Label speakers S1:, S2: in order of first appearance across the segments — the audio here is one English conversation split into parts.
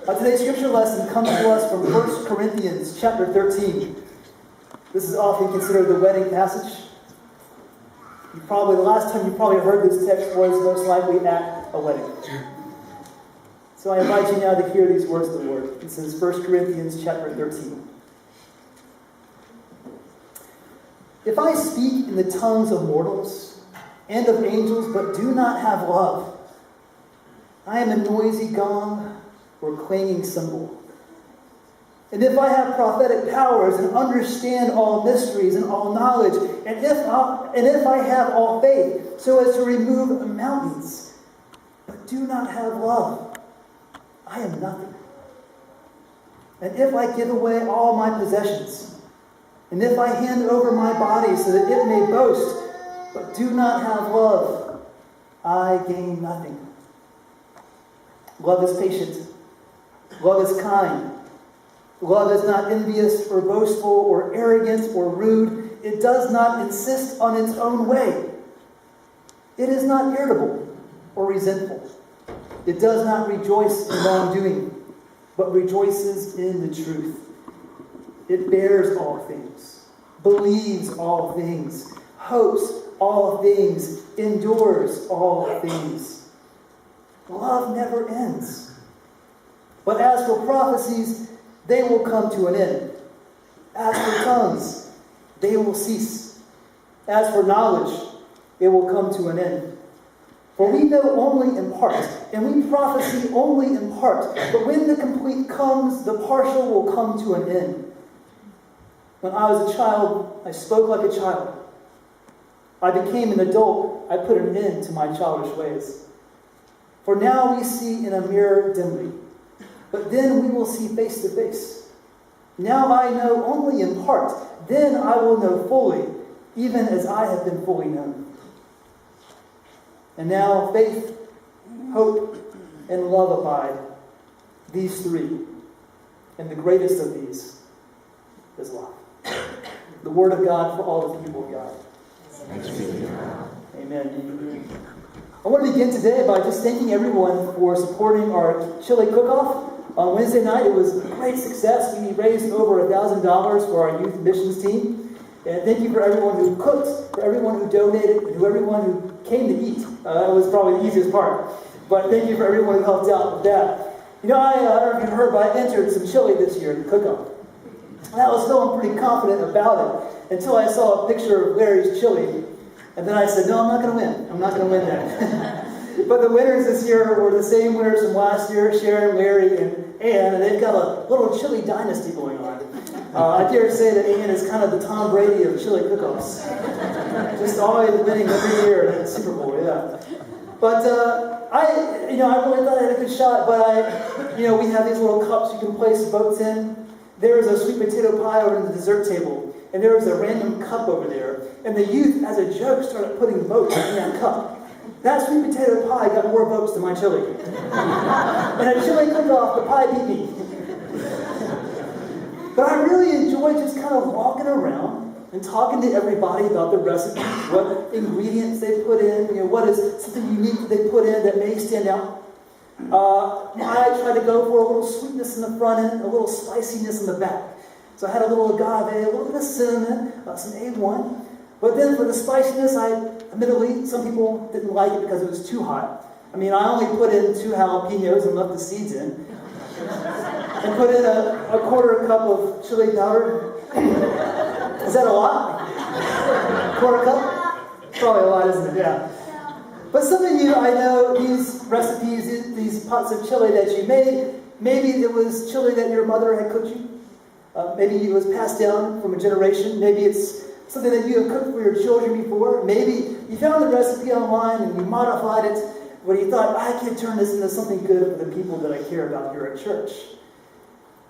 S1: Today's scripture lesson comes to us from 1 Corinthians chapter 13. This is often considered the wedding passage. The last time you probably heard this text was most likely at a wedding. So I invite you now to hear these words of the Lord. This is 1 Corinthians chapter 13. If I speak in the tongues of mortals and of angels, but do not have love, I am a noisy gong or clanging cymbal. And if I have prophetic powers and understand all mysteries and all knowledge, and if I have all faith so as to remove mountains, but do not have love, I am nothing. And if I give away all my possessions, and if I hand over my body so that it may boast, but do not have love, I gain nothing. Love is patient. Love is kind. Love is not envious or boastful or arrogant or rude. It does not insist on its own way. It is not irritable or resentful. It does not rejoice in wrongdoing, but rejoices in the truth. It bears all things, believes all things, hopes all things, endures all things. Love never ends. But as for prophecies, they will come to an end. As for tongues, they will cease. As for knowledge, it will come to an end. For we know only in part, and we prophesy only in part. But when the complete comes, the partial will come to an end. When I was a child, I spoke like a child. I became an adult, I put an end to my childish ways. For now we see in a mirror dimly, but then we will see face to face. Now I know only in part, then I will know fully, even as I have been fully known. And now faith, hope, and love abide, these three. And the greatest of these is love. The word of God for all the people of God. Amen. I want to begin today by just thanking everyone for supporting our chili cook-off. On Wednesday night, it was a great success. We raised over $1,000 for our youth missions team. And thank you for everyone who cooked, for everyone who donated, and for everyone who came to eat. That was probably the easiest part. But thank you for everyone who helped out with that. You know, I don't know if you've heard, but I entered some chili this year in the cook-off. And I was feeling pretty confident about it until I saw a picture of Larry's chili. And then I said, no, I'm not going to win. I'm not going to win that. But the winners this year were the same winners from last year, Sharon, Larry, and Ann, and they've got a little chili dynasty going on. I dare say that Ann is kind of the Tom Brady of chili cook-offs. Just always winning every year at the Super Bowl, yeah. But I really thought I had a good shot, but we have these little cups you can place votes in. There was a sweet potato pie over in the dessert table, and there was a random cup over there. And the youth, as a joke, started putting votes in that cup. That sweet potato pie got more votes than my chili. And a chili cook-off, the pie beat me. But I really enjoy just kind of walking around and talking to everybody about the recipe, what ingredients they put in, what is something unique that they put in that may stand out. I try to go for a little sweetness in the front end, a little spiciness in the back. So I had a little agave, a little bit of cinnamon, some A1. But then for the spiciness, admittedly, some people didn't like it because it was too hot. I mean, I only put in 2 jalapenos and left the seeds in. And put in a quarter cup of chili powder. Is that a lot? Quarter cup? Probably a lot, isn't it? Yeah. But some of you, I know, these recipes, these pots of chili that you made, maybe it was chili that your mother had cooked you. Maybe it was passed down from a generation. Maybe it's something that you have cooked for your children before. Maybe you found the recipe online and you modified it, but you thought, I can turn this into something good for the people that I care about here at church.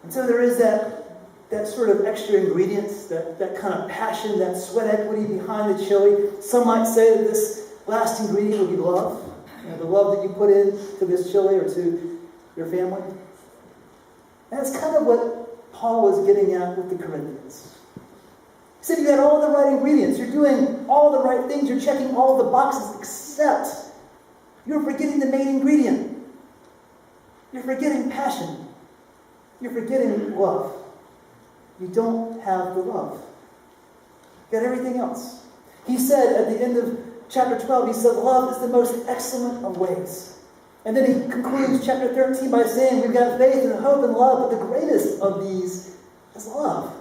S1: And so there is that sort of extra ingredients, that kind of passion, that sweat equity behind the chili. Some might say that this last ingredient would be love. The love that you put into this chili or to your family. And that's kind of what Paul was getting at with the Corinthians. He said you had all the right ingredients. You're doing all the right things. You're checking all the boxes except you're forgetting the main ingredient. You're forgetting passion. you're forgetting love. You don't have the love. You got everything else. He said at the end of chapter 12, he said, love is the most excellent of ways. And then he concludes chapter 13 by saying, we've got faith and hope and love, but the greatest of these is love.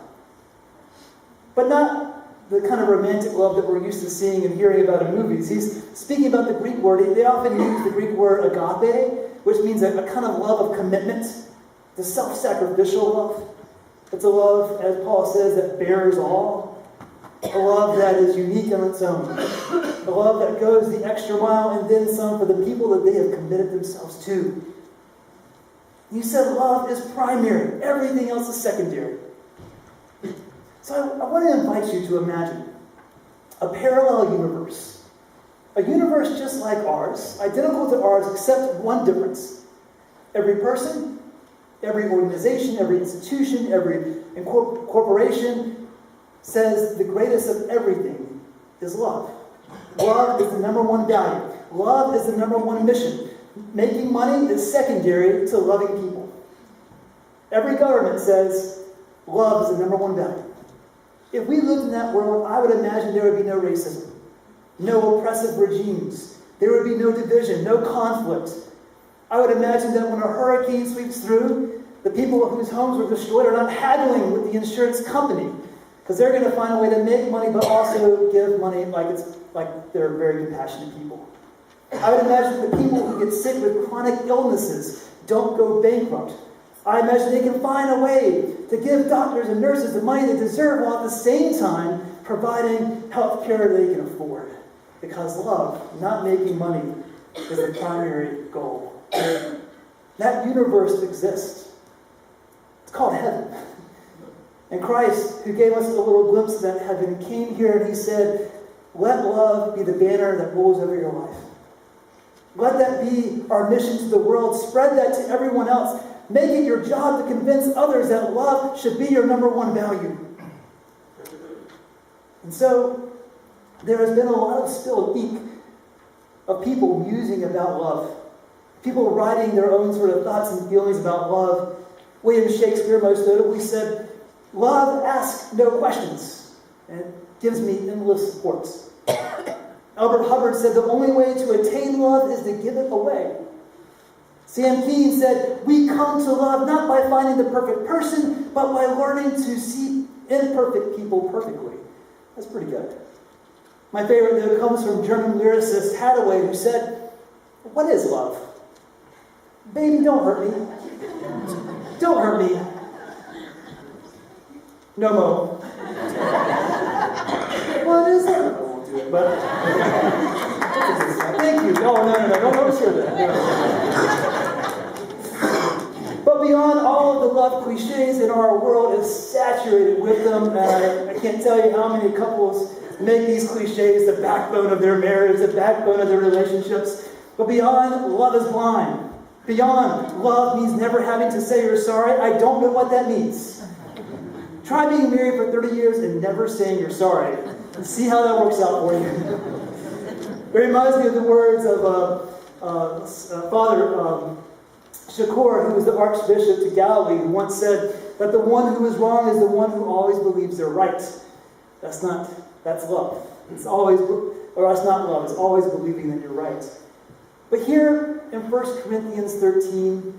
S1: But not the kind of romantic love that we're used to seeing and hearing about in movies. He's speaking about the Greek word. They often use the Greek word agape, which means a kind of love of commitment, the self-sacrificial love. It's a love, as Paul says, that bears all. A love that is unique on its own. A love that goes the extra mile and then some for the people that they have committed themselves to. He said love is primary. Everything else is secondary. So I want to invite you to imagine a parallel universe. A universe just like ours, identical to ours, except one difference. Every person, every organization, every institution, every corporation says the greatest of everything is love. Love is the number one value. Love is the number one mission. Making money is secondary to loving people. Every government says love is the number one value. If we lived in that world, I would imagine there would be no racism, no oppressive regimes. There would be no division, no conflict. I would imagine that when a hurricane sweeps through, the people whose homes were destroyed are not haggling with the insurance company because they're going to find a way to make money but also give money like they're very compassionate people. I would imagine the people who get sick with chronic illnesses don't go bankrupt. I imagine they can find a way to give doctors and nurses the money they deserve while at the same time providing health care they can afford. Because love, not making money, is the primary goal. That universe exists. It's called heaven. And Christ, who gave us a little glimpse of that heaven, came here and he said, let love be the banner that rules over your life. Let that be our mission to the world. Spread that to everyone else. Make it your job to convince others that love should be your number one value. And so, there has been a lot of spilled ink of people musing about love. People writing their own sort of thoughts and feelings about love. William Shakespeare most notably said, love asks no questions, and it gives me endless supports. Albert Hubbard said, the only way to attain love is to give it away. Sam Keen said, we come to love not by finding the perfect person, but by learning to see imperfect people perfectly. That's pretty good. My favorite, though, comes from German lyricist Hathaway, who said, what is love? Baby, don't hurt me. Don't hurt me. No mo. What is it? I won't do it, but... Thank you. Oh, no. Don't share that. But beyond all of the love cliches in our world is saturated with them. And I can't tell you how many couples make these cliches the backbone of their marriage, the backbone of their relationships. But beyond love is blind. Beyond love means never having to say you're sorry. I don't know what that means. Try being married for 30 years and never saying you're sorry. And see how that works out for you. It reminds me of the words of Father Shakur, who was the Archbishop to Galilee, who once said that the one who is wrong is the one who always believes they're right. That's love. It's always, or that's not love, it's always believing that you're right. But here in 1 Corinthians 13,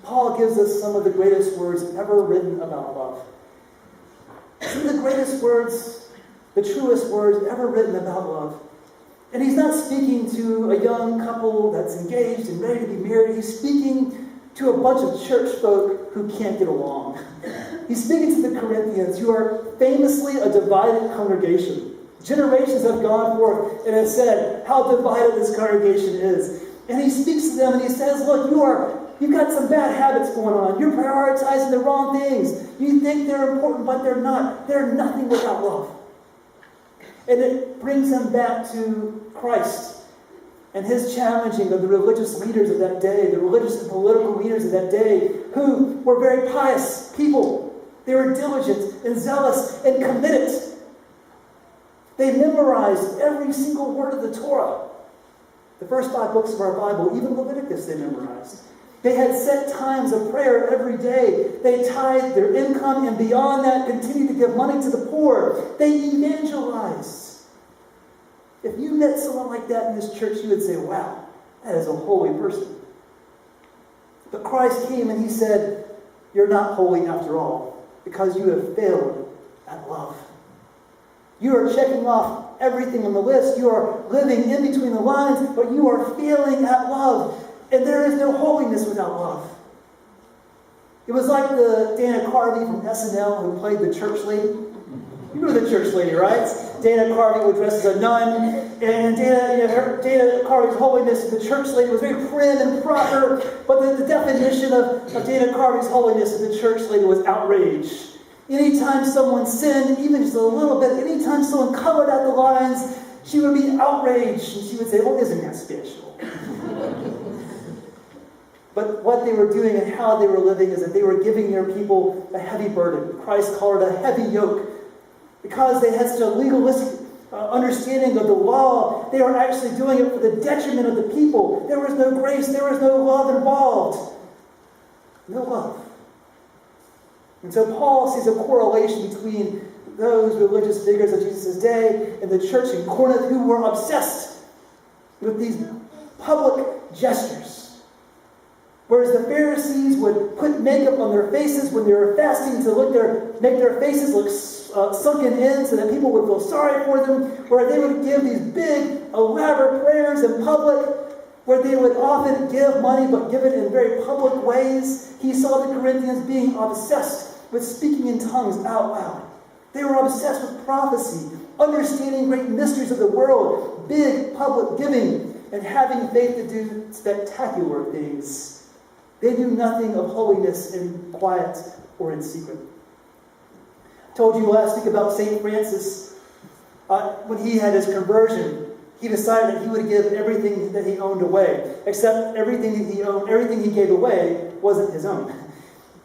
S1: Paul gives us some of the greatest words ever written about love. Some of the greatest words, the truest words ever written about love. And he's not speaking to a young couple that's engaged and ready to be married. He's speaking to a bunch of church folk who can't get along. He's speaking to the Corinthians, who are famously a divided congregation. Generations have gone forth and have said how divided this congregation is. And he speaks to them and he says, look, you've got some bad habits going on. You're prioritizing the wrong things. You think they're important, but they're not. They're nothing without love. And it brings them back to Christ and his challenging of the religious leaders of that day, the religious and political leaders of that day, who were very pious people. They were diligent and zealous and committed. They memorized every single word of the Torah. The first 5 books of our Bible, even Leviticus, they memorized. They had set times of prayer every day. They tithed their income, and beyond that, continued to give money to the poor. They evangelized. If you met someone like that in this church, you would say, wow, that is a holy person. But Christ came and he said, you're not holy after all, because you have failed at love. You are checking off everything on the list. You are living in between the lines, but you are failing at love. And there is no holiness without love. It was like the Dana Carvey from SNL who played the church lady. You know the church lady, right? Dana Carvey would dress as a nun, and Dana Carvey's holiness as the church lady was very prim and proper, but the definition of Dana Carvey's holiness as the church lady was outrage. Anytime someone sinned, even just a little bit, anytime someone colored out the lines, she would be outraged, and she would say, oh, isn't that special? But what they were doing and how they were living is that they were giving their people a heavy burden. Christ called it a heavy yoke. Because they had such a legalistic understanding of the law, they were actually doing it for the detriment of the people. There was no grace. There was no love involved. No love. And so Paul sees a correlation between those religious figures of Jesus' day and the church in Corinth who were obsessed with these public gestures. Whereas the Pharisees would put makeup on their faces when they were fasting to make their faces look sunken in so that people would feel sorry for them, where they would give these big, elaborate prayers in public, where they would often give money but give it in very public ways. He saw the Corinthians being obsessed with speaking in tongues out loud. They were obsessed with prophecy, understanding great mysteries of the world, big public giving, and having faith to do spectacular things. They knew nothing of holiness in quiet or in secret. I told you last week about St. Francis. When he had his conversion, he decided that he would give everything that he owned away, except everything that he owned, everything he gave away wasn't his own.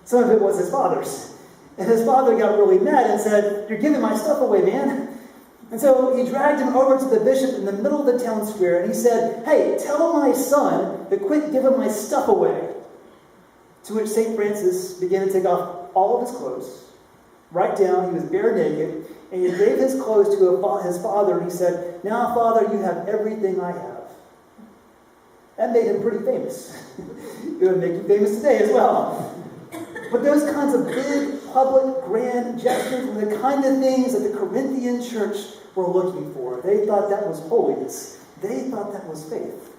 S1: Some of it was his father's. And his father got really mad and said, "You're giving my stuff away, man." And so he dragged him over to the bishop in the middle of the town square, and he said, "Hey, tell my son to quit giving my stuff away." To which St. Francis began to take off all of his clothes, right down, he was bare naked, and he gave his clothes to his father, and he said, "Now, Father, you have everything I have." That made him pretty famous. It would make you famous today as well. But those kinds of big, public, grand gestures were the kind of things that the Corinthian church were looking for. They thought that was holiness. They thought that was faith.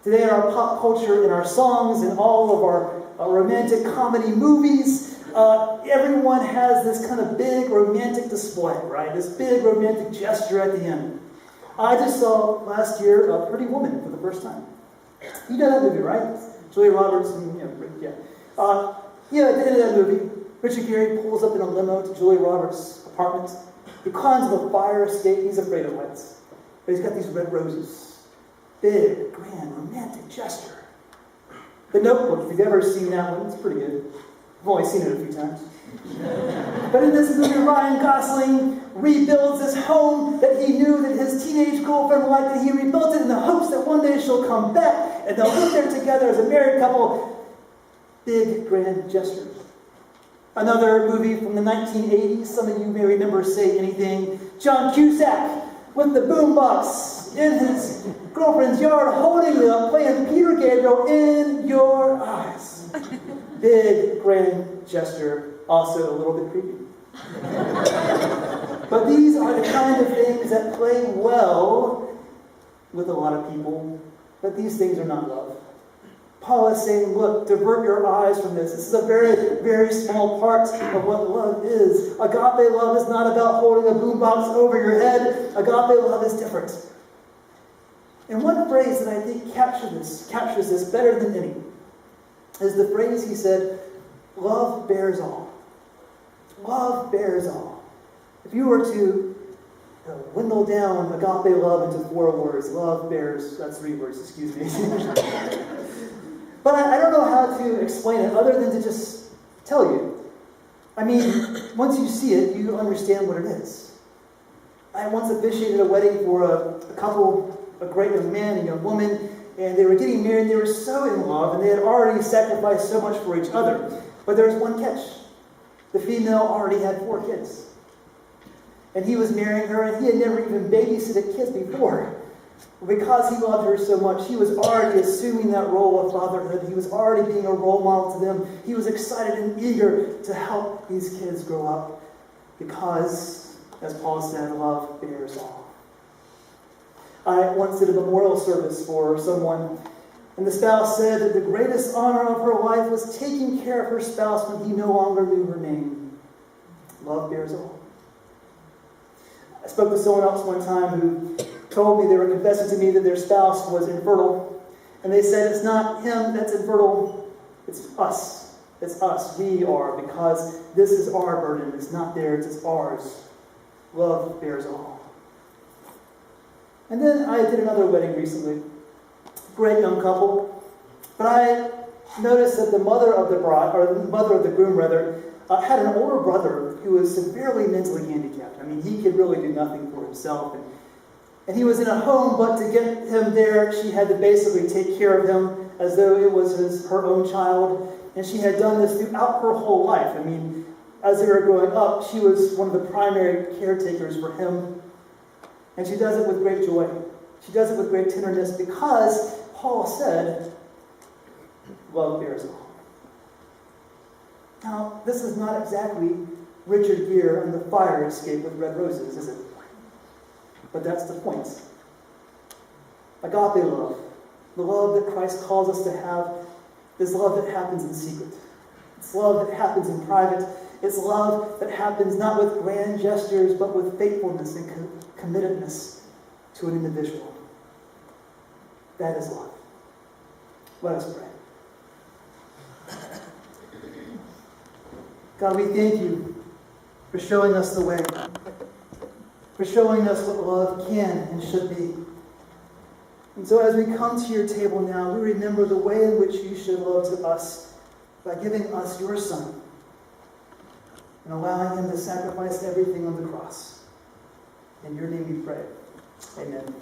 S1: Today in our pop culture, in our songs, in all of our romantic comedy movies, everyone has this kind of big romantic display, right? This big romantic gesture at the end. I just saw last year Pretty Woman for the first time. You know that movie, right? Julia Roberts and at the end of that movie, Richard Gere pulls up in a limo to Julia Roberts' apartment. He climbs the fire escape. He's afraid of heights, but he's got these red roses. Big, grand, romantic gesture. The Notebook, if you've ever seen that one, it's pretty good. I've only seen it a few times. But in this movie, Ryan Gosling rebuilds this home that he knew that his teenage girlfriend liked, and he rebuilt it in the hopes that one day she'll come back and they'll live there together as a married couple. Big, grand gesture. Another movie from the 1980s, some of you may remember Say Anything. John Cusack with the boombox in his girlfriend's yard, holding it up, playing Peter Gabriel, In Your Eyes. Big, grand gesture, also a little bit creepy. But these are the kind of things that play well with a lot of people, but these things are not love. Paul is saying, look, divert your eyes from this. This is a very, very small part of what love is. Agape love is not about holding a boombox over your head. Agape love is different. And one phrase that I think captures this better than any is the phrase he said, love bears all. Love bears all. If you were to dwindle down agape love into 4 words, love bears, that's 3 words, excuse me. But I don't know how to explain it other than to just tell you. I mean, once you see it, you understand what it is. I once officiated a wedding for a couple, a great young man and young woman, and they were getting married, and they were so in love, and they had already sacrificed so much for each other. But there was one catch. The female already had 4 kids. And he was marrying her, and he had never even babysitted kids before. Because he loved her so much, he was already assuming that role of fatherhood. He was already being a role model to them. He was excited and eager to help these kids grow up. Because, as Paul said, love bears all. I once did a memorial service for someone, and the spouse said that the greatest honor of her life was taking care of her spouse when he no longer knew her name. Love bears all. I spoke to someone else one time who told me they were confessing to me that their spouse was infertile. And they said, it's not him that's infertile, it's us. It's us. We are, because this is our burden. It's not theirs, it's ours. Love bears all. And then I did another wedding recently. Great young couple. But I noticed that the mother of the bride, or the mother of the groom rather, had an older brother who was severely mentally handicapped. I mean, he could really do nothing for himself. And he was in a home, but to get him there, she had to basically take care of him as though it was her own child. And she had done this throughout her whole life. I mean, as they were growing up, she was one of the primary caretakers for him. And she does it with great joy. She does it with great tenderness because Paul said, love bears all. Now, this is not exactly Richard Gere and the fire escape with red roses, is it? But that's the point. Agape love, the love that Christ calls us to have, is love that happens in secret. It's love that happens in private. It's love that happens not with grand gestures, but with faithfulness and committedness to an individual. That is love. Let us pray. God, we thank you for showing us the way, for showing us what love can and should be. And so as we come to your table now, we remember the way in which you showed love to us by giving us your Son and allowing him to sacrifice everything on the cross. In your name we pray. Amen.